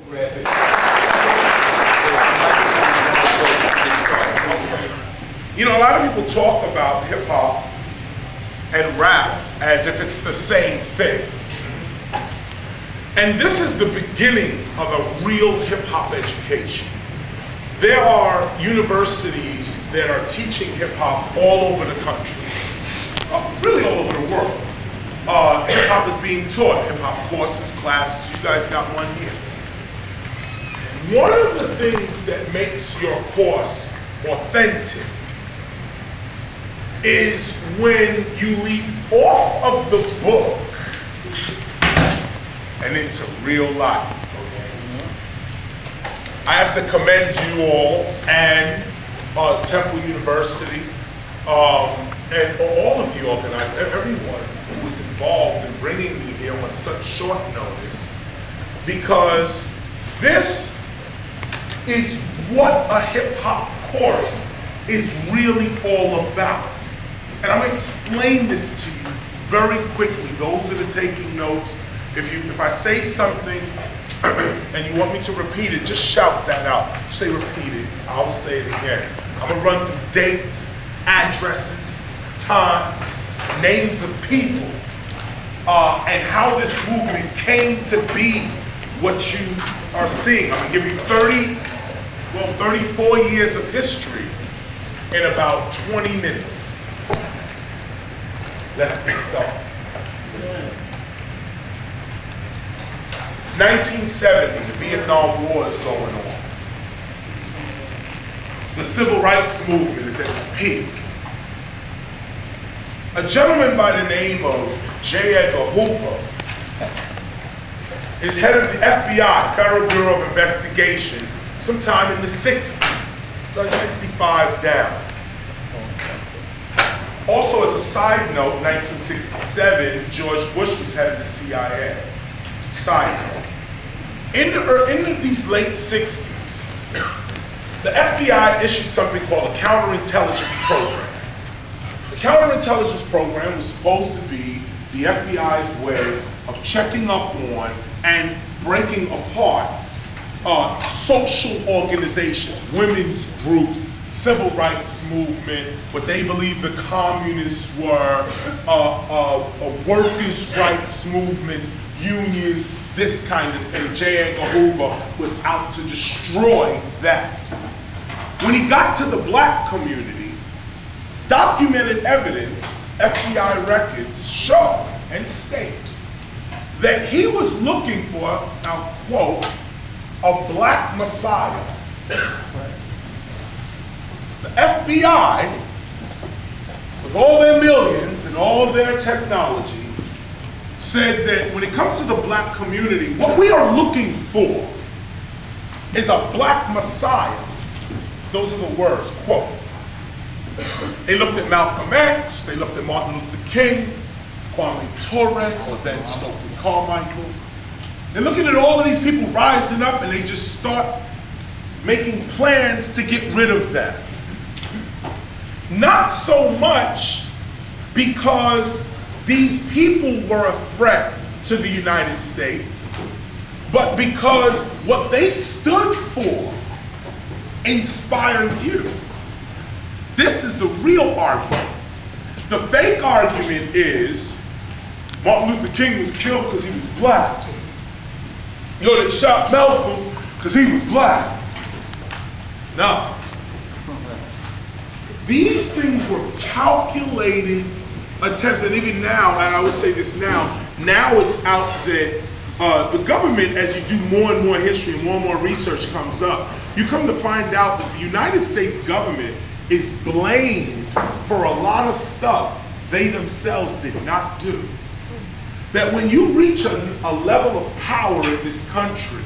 You know, a lot of people talk about hip hop and rap as if it's the same thing. And this is the beginning of a real hip hop education. There are universities that are teaching hip hop all over the country, really all over the world. Hip hop is being taught, hip hop courses, classes. You guys got one here. One of the things that makes your course authentic is when you leap off of the book and into real life. I have to commend you all and Temple University and all of you organizers, everyone who was involved in bringing me here on such short notice, because this is what a hip hop course is really all about. And I'm going to explain this to you very quickly. Those that are taking notes, if I say something and you want me to repeat it, just shout that out. Say repeat it, I'll say it again. I'm going to run through dates, addresses, times, names of people, and how this movement came to be what you are seeing. I'm going to give you 34 years of history in about 20 minutes. Let's get started. 1970, the Vietnam War is going on. The civil rights movement is at its peak. A gentleman by the name of J. Edgar Hoover is head of the FBI, Federal Bureau of Investigation, sometime in the 60s, like 65 down. Also, as a side note, 1967, George Bush was head of the CIA. Side note. In these late 60s, the FBI issued something called a counterintelligence program. The counterintelligence program was supposed to be the FBI's way of checking up on and breaking apart social organizations, women's groups, civil rights movement, what they believed the communists were, workers' rights movements, unions, this kind of thing. J. Edgar Hoover was out to destroy that. When he got to the black community, documented evidence, FBI records show and state that he was looking for, I'll quote, a black messiah. The FBI, with all their millions and all their technology, said that when it comes to the black community, what we are looking for is a black messiah. Those are the words, quote. They looked at Malcolm X, they looked at Martin Luther King, Kwame Ture, or then Stokely Carmichael. They're looking at all of these people rising up, and they just start making plans to get rid of them. Not so much because these people were a threat to the United States, but because what they stood for inspired you. This is the real argument. The fake argument is Martin Luther King was killed because he was black. You know, they shot Malcolm because he was black. No. These things were calculated attempts, and even now, and I would say this now it's out that the government, as you do more and more history and more research comes up, you come to find out that the United States government is blamed for a lot of stuff they themselves did not do. That when you reach a level of power in this country,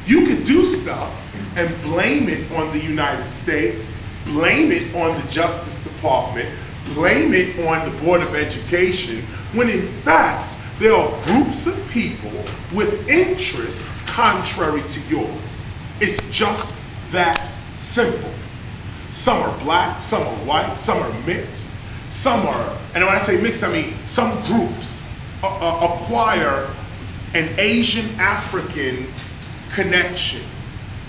you could do stuff and blame it on the United States, blame it on the Justice Department, blame it on the Board of Education, when in fact there are groups of people with interests contrary to yours. It's just that simple. Some are black, some are white, some are mixed, some are, and when I say mixed, I mean some groups acquire an Asian African connection.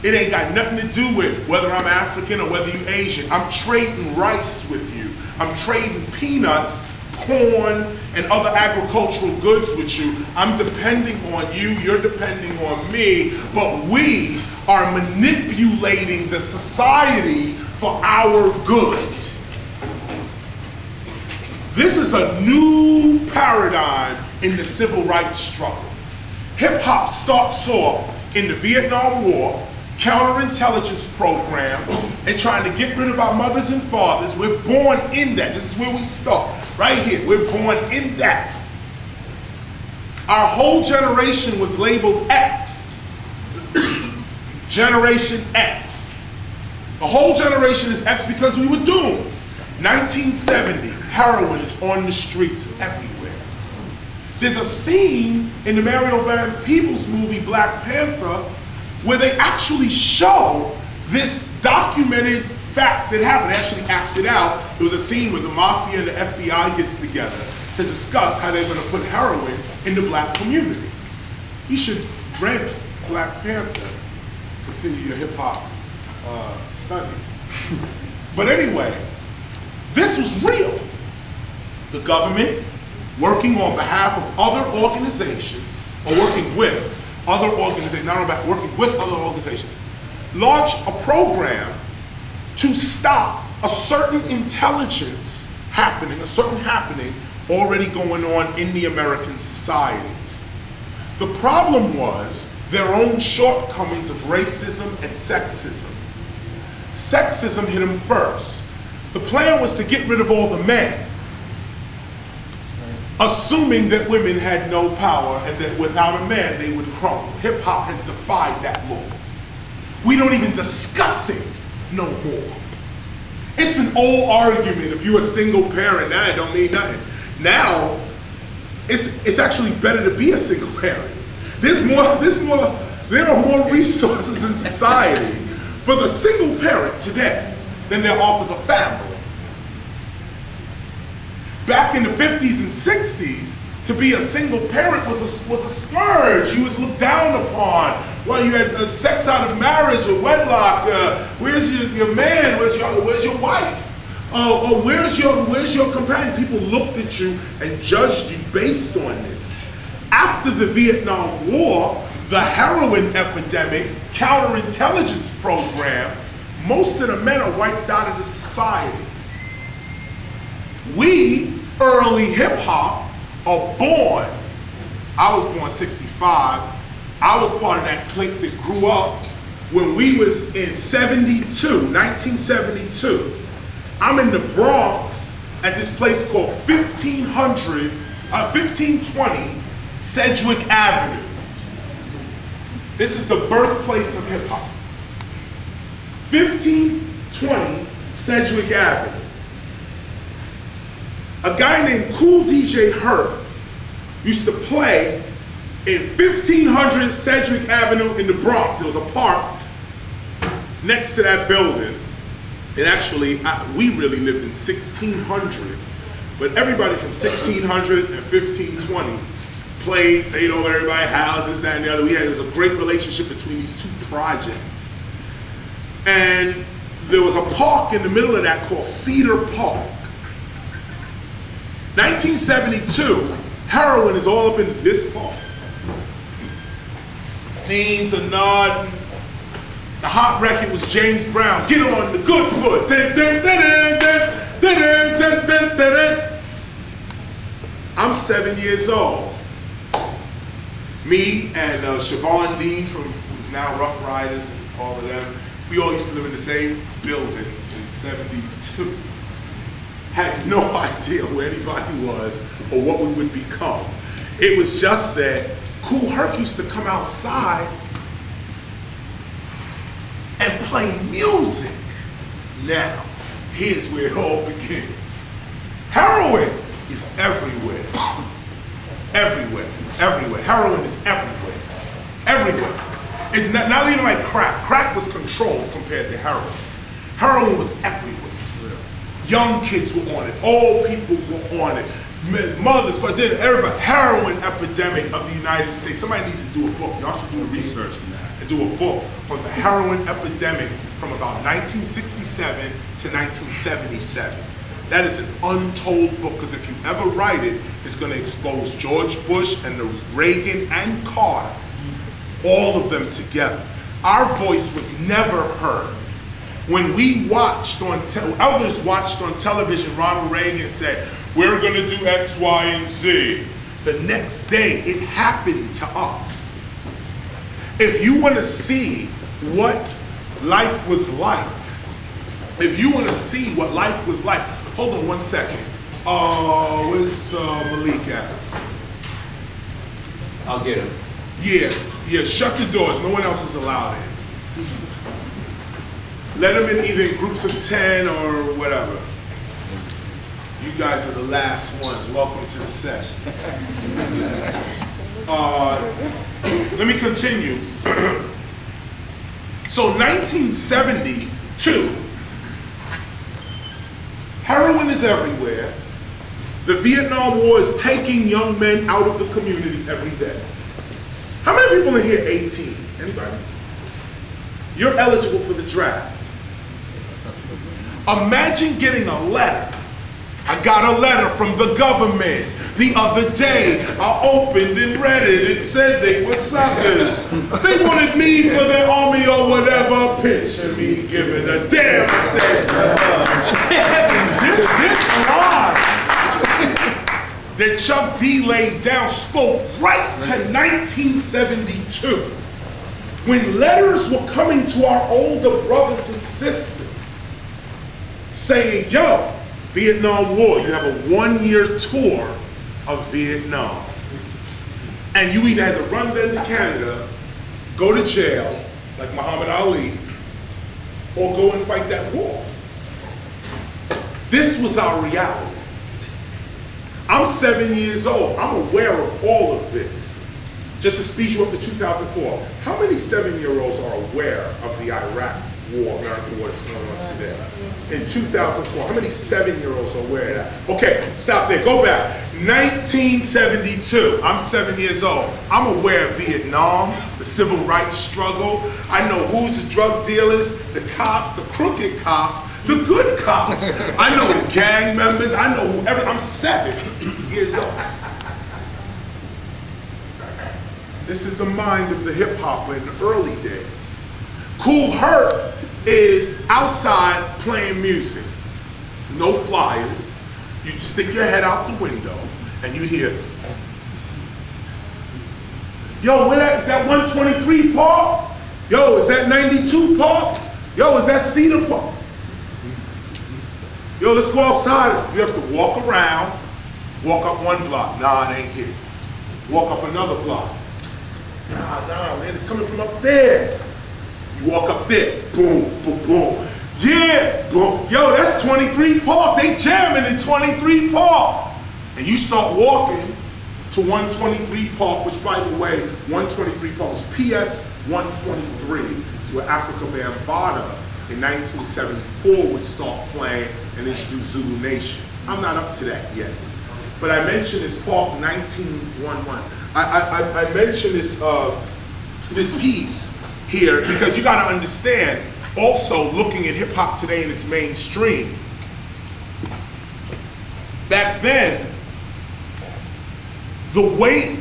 It ain't got nothing to do with whether I'm African or whether you Asian. I'm trading rice with you. I'm trading peanuts, corn, and other agricultural goods with you. I'm depending on you, you're depending on me, but we are manipulating the society for our good. This is a new paradigm in the civil rights struggle. Hip hop starts off in the Vietnam War, counterintelligence program, and trying to get rid of our mothers and fathers. We're born in that. This is where we start, right here. We're born in that. Our whole generation was labeled X. Generation X. The whole generation is X because we were doomed. 1970, heroin is on the streets everywhere. There's a scene in the Mario Van Peebles movie Black Panther where they actually show this documented fact that happened. They actually acted out. There was a scene where the mafia and the FBI gets together to discuss how they're going to put heroin in the black community. You should rent Black Panther, continue your hip hop studies. But anyway, this was real. The government, working on behalf of other organizations, or working with other organizations, not about working with other organizations, launched a program to stop a certain intelligence happening, a certain happening already going on in the American societies. The problem was their own shortcomings of racism and sexism. Sexism hit them first. The plan was to get rid of all the men, assuming that women had no power and that without a man they would crumble. Hip hop has defied that law. We don't even discuss it no more. It's an old argument. If you're a single parent, now it don't mean nothing. Now, it's actually better to be a single parent. There are more resources in society for the single parent today than there are for the family. Back in the 50s and 60s, to be a single parent was a scourge. You was looked down upon. Well, you had sex out of marriage or wedlock. Where's your man? Where's your wife? Or where's your companion? People looked at you and judged you based on this. After the Vietnam War, the heroin epidemic, counterintelligence program, most of the men are wiped out of the society. We, early hip hop, are born. I was born 65. I was part of that clique that grew up when we was in 1972. I'm in the Bronx at this place called 1520 Sedgwick Avenue. This is the birthplace of hip hop. 1520 Sedgwick Avenue. A guy named Cool DJ Herb used to play in 1500 Sedgwick Avenue in the Bronx. There was a park next to that building. And actually, we really lived in 1600. But everybody from 1600 and 1520 played, stayed over at everybody's house, this, that, and the other. There was a great relationship between these two projects. And there was a park in the middle of that called Cedar Park. 1972, heroin is all up in this park. Fiends are nodding. The hot record was James Brown, Get On the Good Foot. I'm 7 years old. Me and Siobhan Dean, who's now Rough Riders and all of them, we all used to live in the same building in 72. Had no idea who anybody was or what we would become. It was just that Cool Herc used to come outside and play music. Now, here's where it all begins. Heroin is everywhere. Everywhere, everywhere. Heroin is everywhere. Everywhere. It's not even like crack. Crack was controlled compared to heroin. Heroin was everywhere. Young kids were on it. Old people were on it. mothers, for everybody, heroin epidemic of the United States. Somebody needs to do a book. Y'all should do the research and do a book on the heroin epidemic from about 1967 to 1977. That is an untold book, because if you ever write it, it's going to expose George Bush and the Reagan and Carter, all of them together. Our voice was never heard. When we watched on, others watched on television, Ronald Reagan said, we're going to do X, Y, and Z. The next day, it happened to us. If you want to see what life was like, if you want to see what life was like, hold on one second. Where's Malik at? I'll get him. Yeah, shut the doors. No one else is allowed in. Let them in either in groups of 10 or whatever. You guys are the last ones. Welcome to the session. Let me continue. So 1972, heroin is everywhere. The Vietnam War is taking young men out of the community every day. How many people in here 18? Anybody? You're eligible for the draft. Imagine getting a letter. I got a letter from the government the other day. I opened and read it. It said they were suckers. They wanted me for their army or whatever. Picture me giving a damn cent. This line that Chuck D laid down spoke right to 1972, when letters were coming to our older brothers and sisters saying, yo, Vietnam War, you have a 1-year tour of Vietnam. And you either had to run then to Canada, go to jail, like Muhammad Ali, or go and fight that war. This was our reality. I'm 7 years old. I'm aware of all of this. Just to speed you up to 2004, how many 7-year-olds are aware of the Iraq War, American war that's going on today? In 2004, how many 7-year-olds are aware of that? Okay, stop there, go back. 1972, I'm 7 years old. I'm aware of Vietnam, the civil rights struggle. I know who's the drug dealers, the cops, the crooked cops, the good cops. I know the gang members, I know whoever. I'm 7 years old. This is the mind of the hip hopper in the early days. Kool Herc is outside playing music. No flyers. You'd stick your head out the window and you'd hear, yo, is that 123 Park? Yo, is that 92 Park? Yo, is that Cedar Park? Yo, let's go outside. You have to walk around, walk up one block. Nah, it ain't here. Walk up another block. Nah, man, it's coming from up there. You walk up there, boom, boom, boom. Yeah, boom. Yo, that's 23 Park. They jamming in 23 Park. And you start walking to 123 Park, which, by the way, 123 Park was PS 123. It's where Africa Bambaataa in 1974 would start playing and introduce Zulu Nation. I'm not up to that yet. But I mentioned this Park 1911. I mentioned this, this piece here because you got to understand, also looking at hip hop today in its mainstream. Back then, the way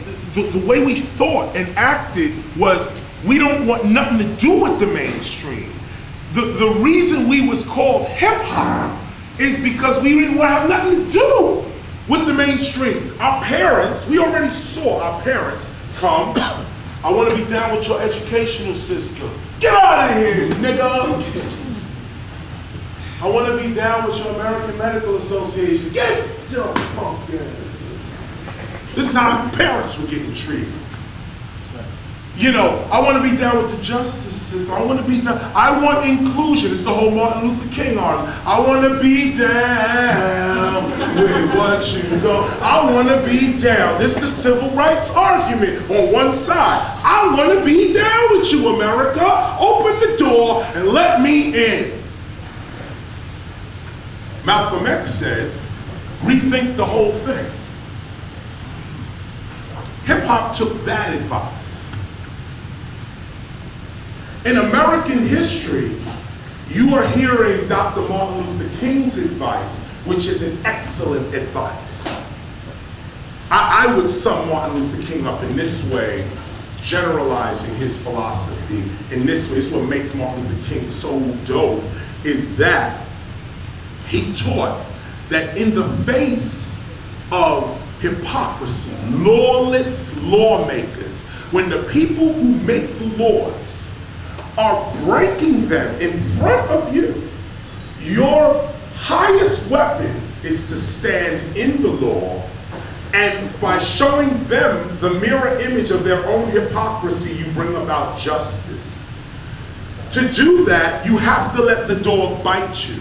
we thought and acted was we don't want nothing to do with the mainstream. The reason we was called hip hop is because we didn't want to have nothing to do with the mainstream. Our parents, we already saw our parents come, I want to be down with your educational system. Get out of here, nigga. I want to be down with your American Medical Association. Get your punk ass. This is how our parents were getting treated. You know, I want to be down with the justice system. I want to be down. I want inclusion. It's the whole Martin Luther King argument. I want to be down with what you go. I want to be down. This is the civil rights argument on one side. I want to be down with you, America. Open the door and let me in. Malcolm X said, rethink the whole thing. Hip-hop took that advice. In American history, you are hearing Dr. Martin Luther King's advice, which is an excellent advice. I would sum Martin Luther King up in this way, generalizing his philosophy in this way. This is what makes Martin Luther King so dope, is that he taught that in the face of hypocrisy, lawless lawmakers, when the people who make the laws are breaking them in front of you, your highest weapon is to stand in the law, and by showing them the mirror image of their own hypocrisy, you bring about justice. To do that, you have to let the dog bite you.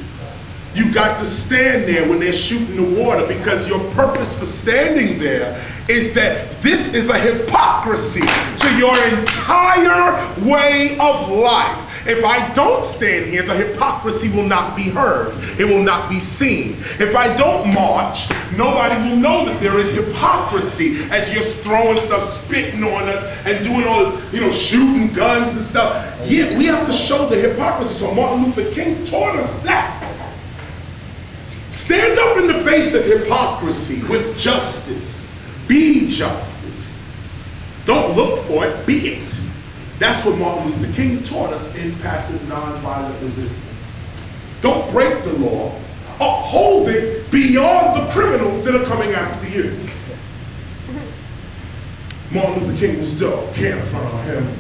You got to stand there when they're shooting the water, because your purpose for standing there is that this is a hypocrisy to your entire way of life. If I don't stand here, the hypocrisy will not be heard. It will not be seen. If I don't march, nobody will know that there is hypocrisy as you're throwing stuff, spitting on us, and doing all, shooting guns and stuff. Yeah, we have to show the hypocrisy. So Martin Luther King taught us that. Stand up in the face of hypocrisy with justice. Be justice. Don't look for it, be it. That's what Martin Luther King taught us in passive nonviolent resistance. Don't break the law. Uphold it beyond the criminals that are coming after you. Martin Luther King was dope. Can't front on him.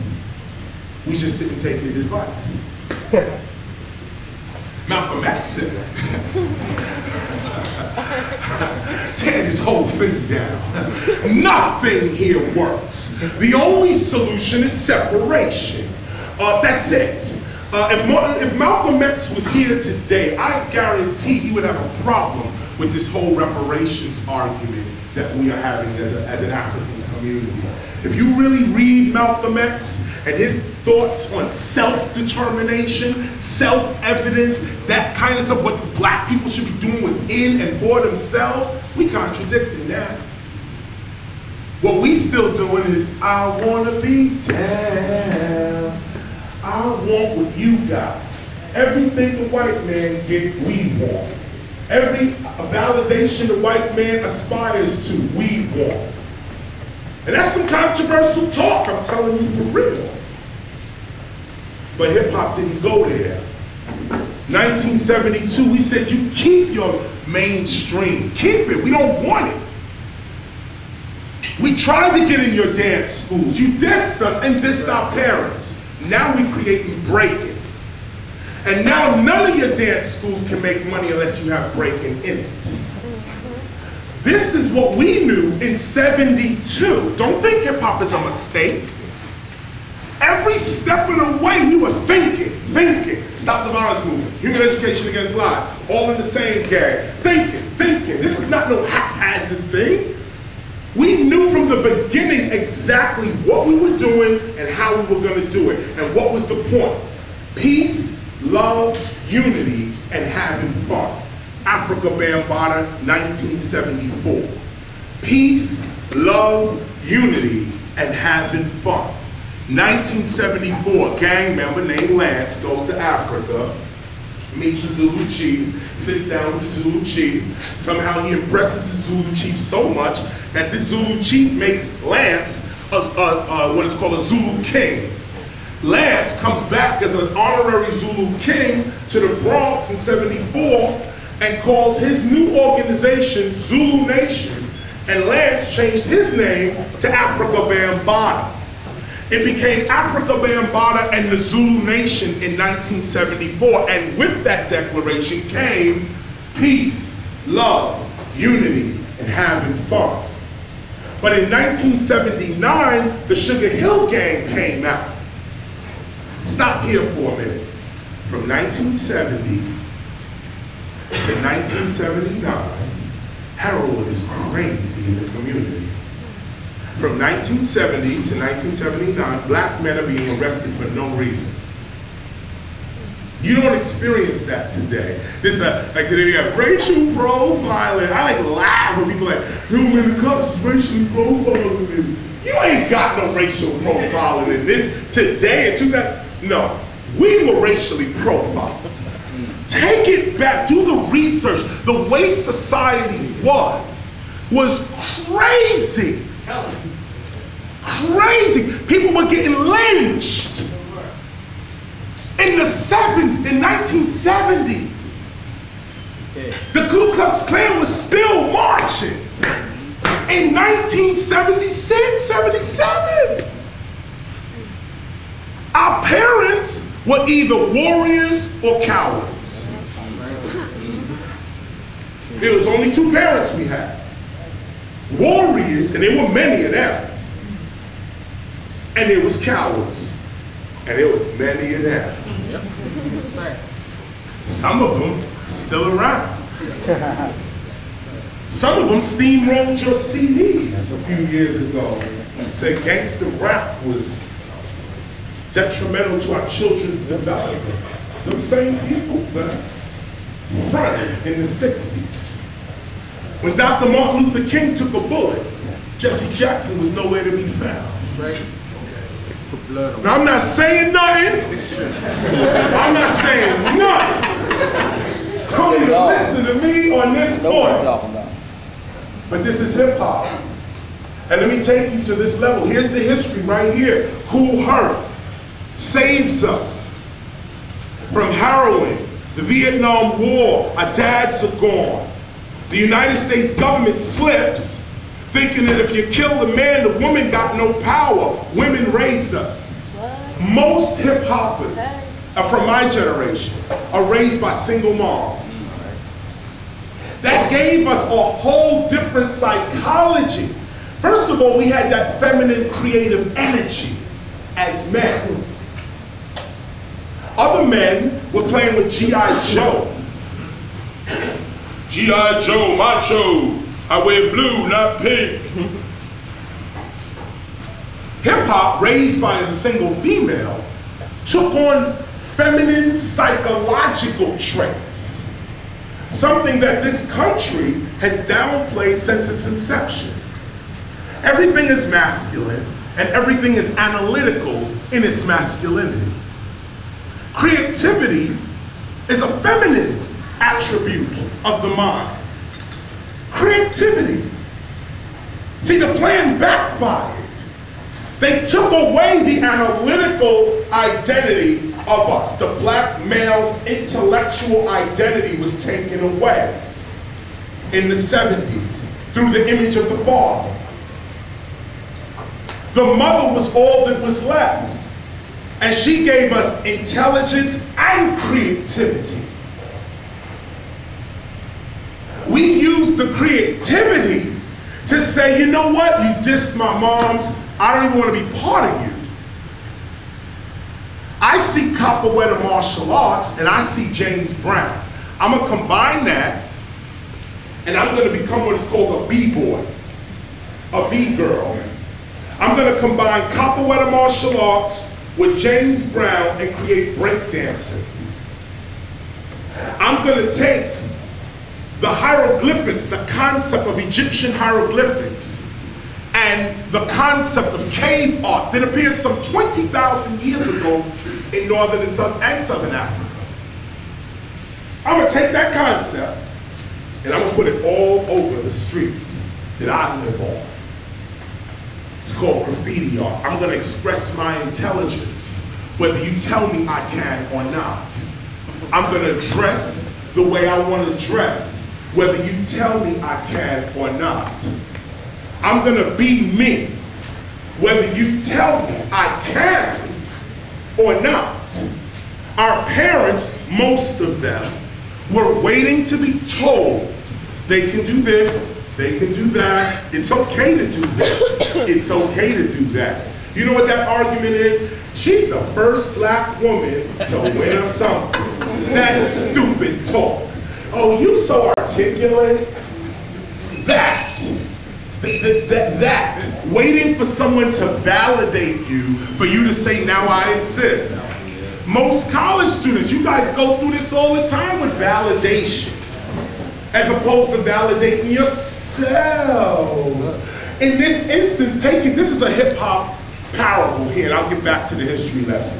We just didn't take his advice. Malcolm X said, tear this whole thing down. Nothing here works. The only solution is separation. That's it. If Malcolm X was here today, I guarantee he would have a problem with this whole reparations argument that we are having as an African community. If you really read Malcolm X and his thoughts on self-determination, self-evidence, that kind of stuff, what black people should be doing within and for themselves, we contradicting that. What we still doing is, I want to be down. I want what you got. Everything the white man get, we want. Every validation the white man aspires to, we want. And that's some controversial talk, I'm telling you for real. But hip-hop didn't go there. 1972, we said, you keep your mainstream. Keep it, we don't want it. We tried to get in your dance schools. You dissed us and dissed our parents. Now we create and break it. And now none of your dance schools can make money unless you have breaking in it. This is what we knew in '72. Don't think hip-hop is a mistake. Every step of the way we were thinking. Stop the violence movement, human education against lies, all in the same gang. Thinking. This is not no haphazard thing. We knew from the beginning exactly what we were doing and how we were going to do it. And what was the point? Peace, love, unity, and having fun. Africa Bambaataa, 1974. Peace, love, unity, and having fun. 1974, a gang member named Lance goes to Africa, meets the Zulu chief, sits down with the Zulu chief. Somehow he impresses the Zulu chief so much that the Zulu chief makes Lance what is called a Zulu king. Lance comes back as an honorary Zulu king to the Bronx in '74 and calls his new organization Zulu Nation, and Lance changed his name to Africa Bambaataa. It became Africa Bambaataa and the Zulu Nation in 1974, and with that declaration came peace, love, unity, and having fun. But in 1979, the Sugar Hill Gang came out. Stop here for a minute. From 1970 to 1979, heroin is crazy in the community. From 1970 to 1979, black men are being arrested for no reason. You don't experience that today. Like today we have racial profiling. I laugh when people are like, yo man, the cops is racially profiling me. You ain't got no racial profiling in this today in 2000. No, we were racially profiled. Take it back, do the research. The way society was crazy. Crazy. People were getting lynched. In 1970, the Ku Klux Klan was still marching. In 1976, 77. Our parents were either warriors or cowards. There was only two parents we had. Warriors, and there were many of them. And there was cowards, and there was many of them. Some of them still around. Some of them steamrolled your CDs a few years ago. Said gangster rap was detrimental to our children's development. Them same people that fronted in the 60s. When Dr. Martin Luther King took a bullet, Jesse Jackson was nowhere to be found. Now, I'm not saying nothing. I'm not saying nothing. Tell me to listen to me on this point. But this is hip hop. And let me take you to this level. Here's the history right here. Kool Herc saves us from heroin, the Vietnam War, our dads are gone. The United States government slips, thinking that if you kill the man, the woman got no power. Women raised us. Most hip hoppers from my generation are raised by single moms. That gave us a whole different psychology. First of all, we had that feminine creative energy as men. Other men were playing with G.I. Joe. G.I. Joe, macho, I wear blue, not pink. Hip-hop, raised by a single female, took on feminine psychological traits. Something that this country has downplayed since its inception. Everything is masculine, and everything is analytical in its masculinity. Creativity is a feminine attribute of the mind. Creativity. See, the plan backfired. They took away the analytical identity of us. The black male's intellectual identity was taken away in the 70s through the image of the father. The mother was all that was left. And she gave us intelligence and creativity. We used the creativity to say, you know what, you dissed my moms, I don't even want to be part of you. I see capoeira martial arts and I see James Brown. I'm going to combine that and I'm going to become what is called a B-boy, a B-girl. I'm going to combine capoeira martial arts with James Brown and create breakdancing. I'm going to take the hieroglyphics, the concept of Egyptian hieroglyphics, and the concept of cave art that appeared some 20,000 years ago in northern and southern Africa. I'm going to take that concept and I'm going to put it all over the streets that I live on. It's called graffiti art. I'm going to express my intelligence, whether you tell me I can or not. I'm going to dress the way I want to dress, whether you tell me I can or not. I'm going to be me, whether you tell me I can or not. Our parents, most of them, were waiting to be told they can do this, they can do that, it's okay to do this, it's okay to do that. You know what that argument is? She's the first black woman to win us something. That's stupid talk. Oh, you so articulate. That. Waiting for someone to validate you, for you to say, now I exist. Most college students, you guys go through this all the time with validation, as opposed to validating yourselves. In this instance, take it, this is a hip hop parable here, and I'll get back to the history lesson.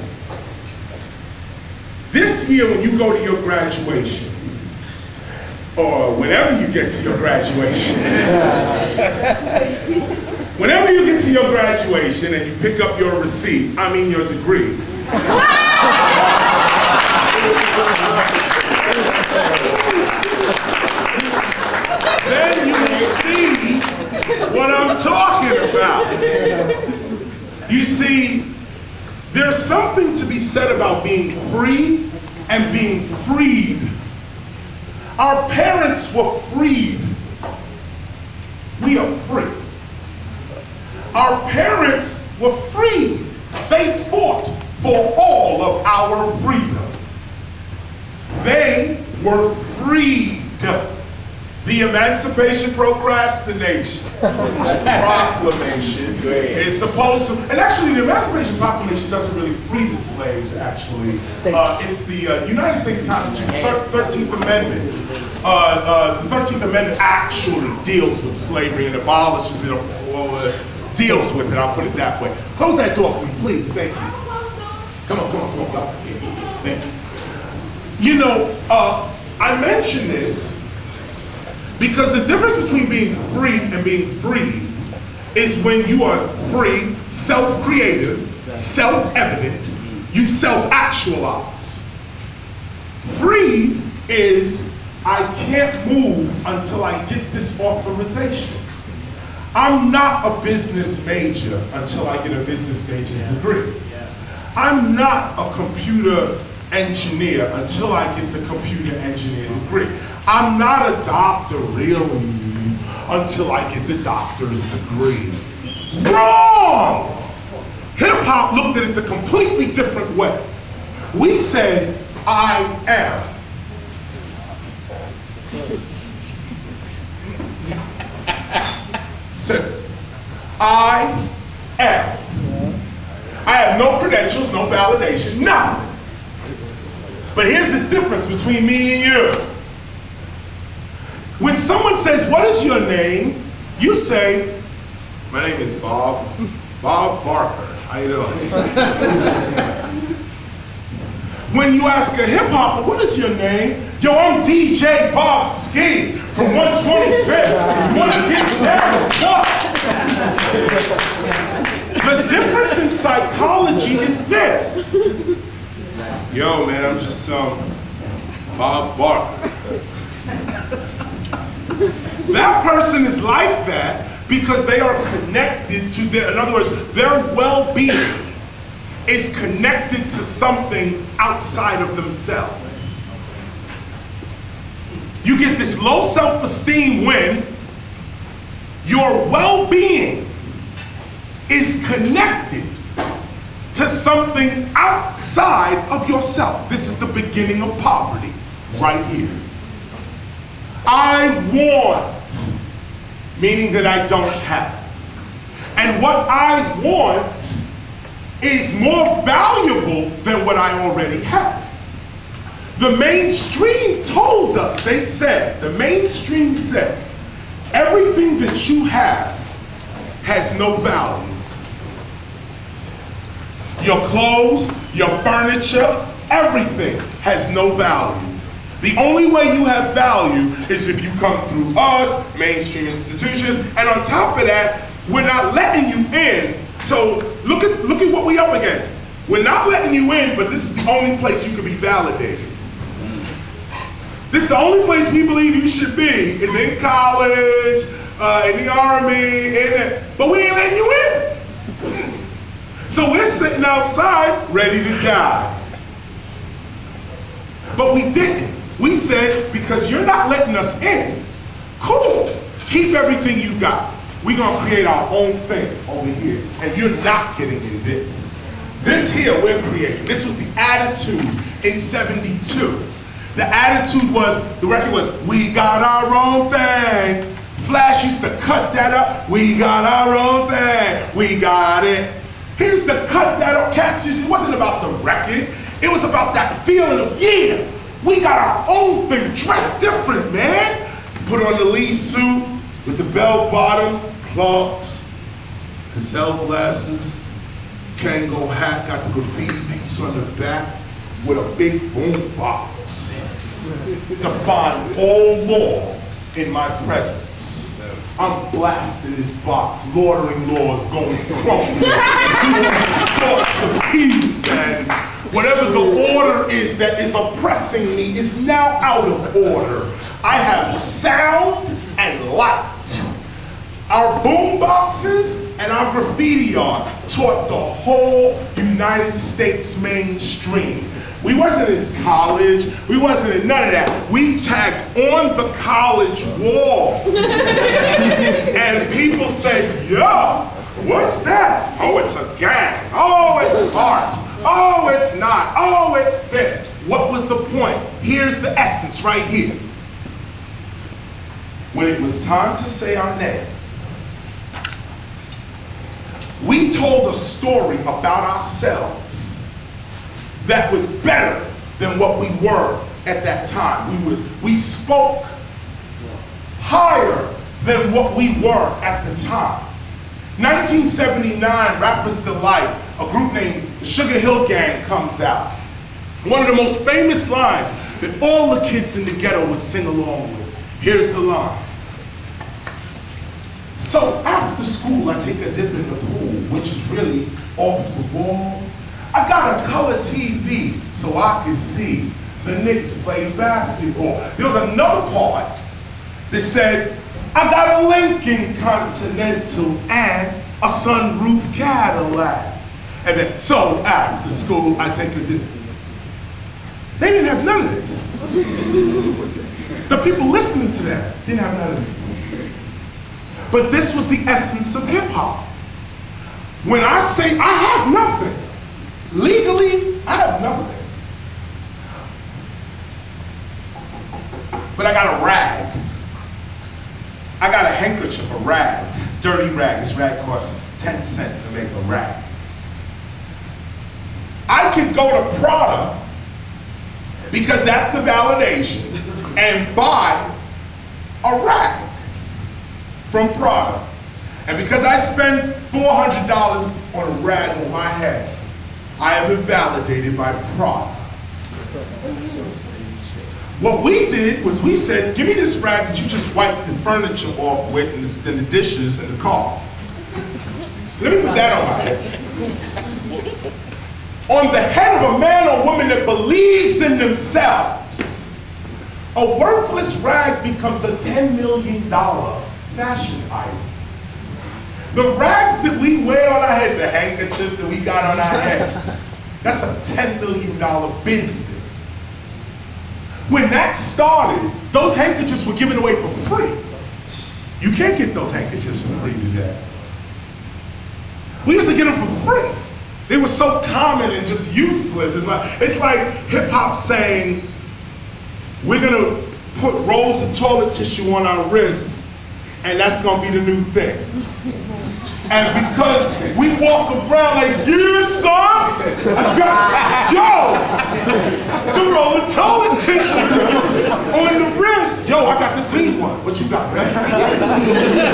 This year when you go to your graduation, or whenever you get to your graduation, whenever you get to your graduation and you pick up your receipt, I mean your degree, then you will see what I'm talking about. You see, there's something to be said about being free and being freed. Our parents were freed. We are free. Our parents were freed. They fought for all of our freedom. They were freed. The Emancipation Procrastination Proclamation is supposed to, and actually the Emancipation Proclamation doesn't really free the slaves, actually. It's the United States Constitution, 13th Amendment. The 13th Amendment actually deals with slavery and abolishes it, or deals with it, I'll put it that way. Close that door for me, please, thank you. Come on. Thank you. You know, I mention this because the difference between being free and being free is when you are free, self-creative, self-evident, you self-actualize. Free is, I can't move until I get this authorization. I'm not a business major until I get a business major's degree. I'm not a computer engineer until I get the computer engineer degree. I'm not a doctor really until I get the doctor's degree. Wrong! Hip-hop looked at it the completely different way. We said, I am. Said, I am. I have no credentials, no validation, none. But here's the difference between me and you. When someone says, what is your name? You say, my name is Bob Barker. How you doing? When you ask a hip hopper, what is your name? Yo, I'm DJ Bob Ski from 125th. You want to get down? What? The difference in psychology is this. Yo, man, I'm just Bob Barker. That person is like that because they are connected to their, in other words, their well-being is connected to something outside of themselves. You get this low self-esteem when your well-being is connected to something outside of yourself. This is the beginning of poverty, right here. I want, meaning that I don't have. And what I want is more valuable than what I already have. The mainstream told us, they said, the mainstream said, everything that you have has no value. Your clothes, your furniture, everything has no value. The only way you have value is if you come through us, mainstream institutions, and on top of that, we're not letting you in. So look at what we up against. We're not letting you in, but this is the only place you can be validated. This is the only place we believe you should be, is in college, in the army, but we ain't letting you in. So we're sitting outside, ready to die. But we didn't. We said, because you're not letting us in, cool, keep everything you got. We're gonna create our own thing over here, and you're not getting in this. This here we're creating. This was the attitude in '72. The attitude was, the record was, we got our own thing. Flash used to cut that up. We got our own thing. We got it. He used to cut that up. Cats, it wasn't about the record. It was about that feeling of, yeah, we got our own thing. Dressed different, man. Put on the Lee suit with the bell bottoms, plugs, gazelle glasses, Kango hat, got the graffiti piece on the back with a big boom box to find all law in my presence. I'm blasting this box, laws going crumble, all sorts of peace, and whatever the order is that is oppressing me is now out of order. I have sound and light. Our boom boxes and our graffiti art taught the whole United States mainstream. We wasn't in college, we wasn't in none of that. We tagged on the college wall. And people said, yo, what's that? Oh, it's a gang. Oh, it's art. Oh, it's not. Oh, it's this. What was the point? Here's the essence right here. When it was time to say our name, we told a story about ourselves that was better than what we were at that time. We spoke higher than what we were at the time. 1979, Rapper's Delight, a group named the Sugar Hill Gang comes out. One of the most famous lines that all the kids in the ghetto would sing along with. Here's the line. So after school, I take a dip in the pool, which is really off the wall. I got a color TV so I could see the Knicks play basketball. There was another part that said, I got a Lincoln Continental and a sunroof Cadillac. And then, so after school, I take a dip. They didn't have none of this. The people listening to that didn't have none of this. But this was the essence of hip hop. When I say I have nothing, legally, I have nothing. But I got a rag. I got a handkerchief, a rag, dirty rag. This rag costs 10 cents to make a rag. I could go to Prada, because that's the validation, and buy a rag from Prada. And because I spend $400 on a rag on my head, I have been validated by Prada. What we did was we said, give me this rag that you just wiped the furniture off with and the dishes and the car. Let me put that on my head. On the head of a man or woman that believes in themselves, a worthless rag becomes a $10 million fashion item. The rags that we wear on our heads, the handkerchiefs that we got on our heads, that's a $10 million business. When that started, those handkerchiefs were given away for free. You can't get those handkerchiefs for free today. We used to get them for free. They were so common and just useless. It's like hip hop saying, we're gonna put rolls of toilet tissue on our wrists, and that's gonna be the new thing. And because we walk around like, yeah, son, I got, yo, the roll of toilet tissue on the wrist. Yo, I got the clean one. What you got, man?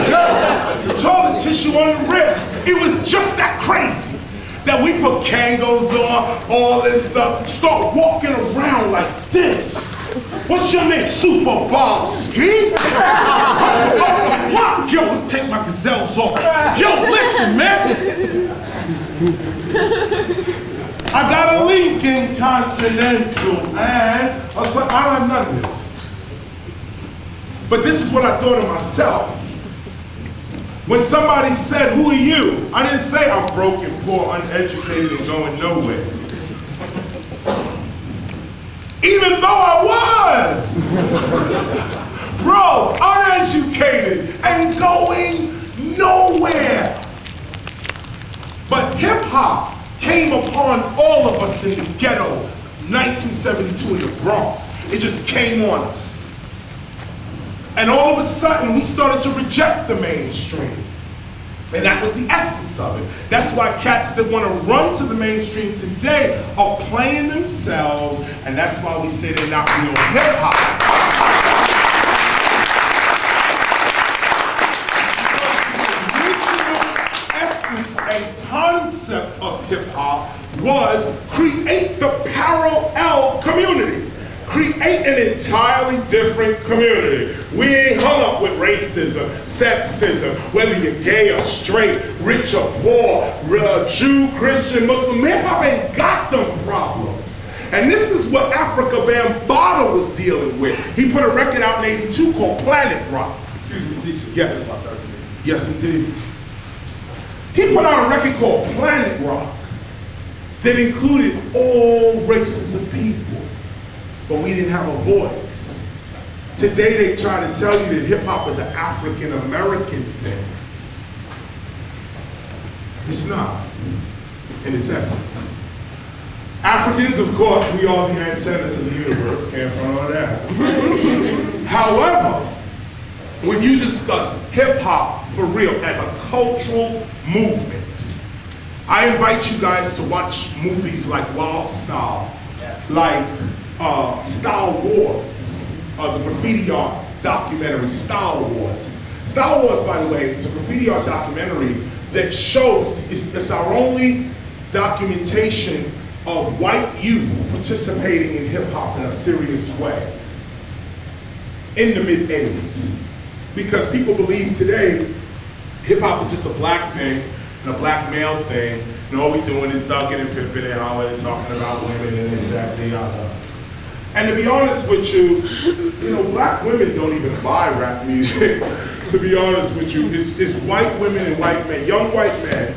Yo, the toilet tissue on the wrist. It was just that crazy that we put Kangos on, all this stuff, start walking around like this. What's your name? Super Bob Ski? What? Yo, let me take my gazelles off. Yo, listen, man. I got a Lincoln Continental, man. I was like, I don't have none of this. But this is what I thought of myself. When somebody said, who are you? I didn't say I'm broken, poor, uneducated, and going nowhere. Even though I was broke, uneducated, and going nowhere. But hip hop came upon all of us in the ghetto, 1972 in the Bronx. It just came on us. And all of a sudden, we started to reject the mainstream. And that was the essence of it. That's why cats that want to run to the mainstream today are playing themselves, and that's why we say they're not real hip-hop. hip-hop was create the parallel community. Create an entirely different community. We ain't hung up with racism, sexism, whether you're gay or straight, rich or poor, Jew, Christian, Muslim. Hip-hop ain't got them problems. And this is what Africa Bambaataa was dealing with. He put a record out in '82 called Planet Rock. Excuse me, teacher. Yes. Yes, indeed. He put out a record called Planet Rock that included all races of people, but we didn't have a voice. Today they try to tell you that hip-hop is an African-American thing. It's not, in its essence. Africans, of course, we are the antenna to the universe, can't front on that. However, when you discuss hip-hop for real as a cultural movement, I invite you guys to watch movies like Wild Style, like Style Wars, the graffiti art documentary Style Wars. Style Wars, by the way, is a graffiti art documentary that shows, it's our only documentation of white youth participating in hip-hop in a serious way in the mid-'80s. Because people believe today hip-hop is just a black thing and a black male thing, and all we doing is ducking and pimping and hollering and talking about women and this, that, and the other. And to be honest with you, black women don't even buy rap music, to be honest with you. It's white women and white men, young white men,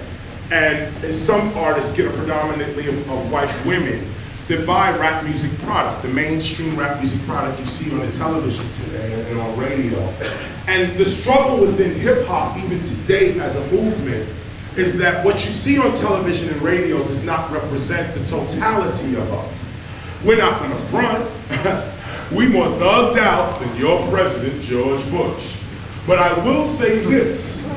and some artists get a predominantly of white women that buy rap music product, the mainstream rap music product you see on the television today and on radio. And the struggle within hip hop, even today as a movement, is that what you see on television and radio does not represent the totality of us. We're not gonna front. We more thugged out than your president, George Bush. But I will say this,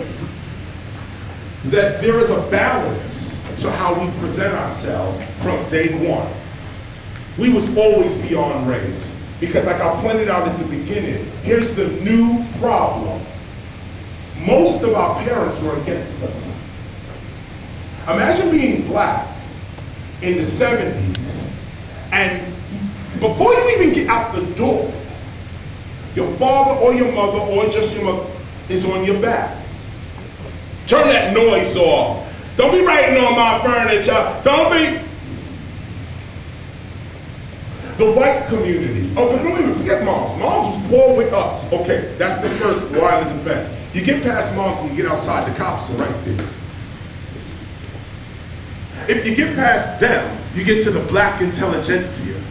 that there is a balance to how we present ourselves from day one. We was always beyond race. Because like I pointed out at the beginning, here's the new problem. Most of our parents were against us. Imagine being black in the 70s, and before you even get out the door, your father or your mother or just your mother is on your back. Turn that noise off. Don't be writing on my furniture. Don't be. The white community. Oh, but don't even forget moms. Moms was poor with us. Okay, that's the first line of defense. You get past moms and you get outside, the cops are right there. If you get past them, you get to the black intelligentsia.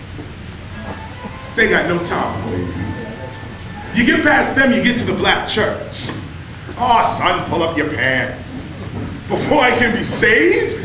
They got no time for you. You get past them, you get to the black church. Oh, son, pull up your pants. Before I can be saved?